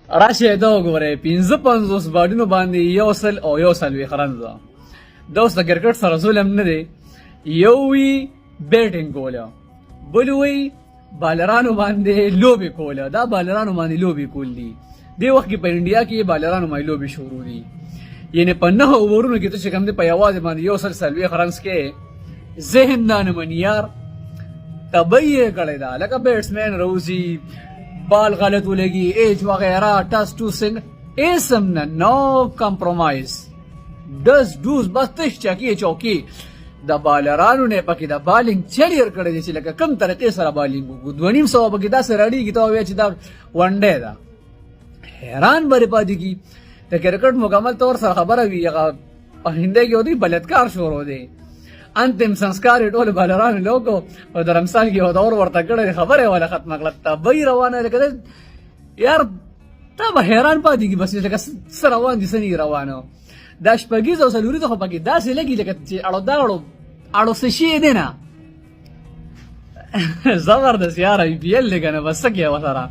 راشه دا وګورئ 55 بالونو باندې یو سل او یو څلوېښت رنزه. دا اوس د کرکټ سره ظلم نه دی. یو وي بیټینګ کوله، بل وی بالرانو باندې لوبې کوله. دا بالرانو باندې لوبې کول دي. دې وخت کې په انډیا کې بالرانو باندې لوبې شروع دي. یعنې په 9 اوورونو کې ته چې کوم دی په یوازې باندې یو سل څلوېښت رنز کې ذهن دا نه مني یار. تبۍ یې کړې ده لکه بیټسمین روزي، بال غلط ولګي، ایج وغیرہ، ټس ټو سنگ اسم نه، نو کمپرومایز، ډز ډوز، بس تش چاکی چوکي. د بالرانو نه پکې د بالینګ چلیر کړی دی چې لکه کوم طریقې سره بالینګ وکړو. 2.5 پکې داسې رړېږي ته وایې چې دا ون ډے ده. حیران برې پاتې کي. د کرکټ مکمل طور سره خبره وي هغه په هندۍ کې ودی بلتکار شروع دی. انتم संस्कार یې ټول بالرانو لوکو او درمسال کې یو دور ورته کړی خبره ولا ختمه کړه. تبۍ روانه لکه یار تا به حیران پاتې کي بس لکه څه روان دي څه نه روانه. دا شپږیز او څلوریزه خو پکې داسې لګي لکه چې اړو څه شي دی نه. زبردست یار IPL دی که نه بس څه کې ورسره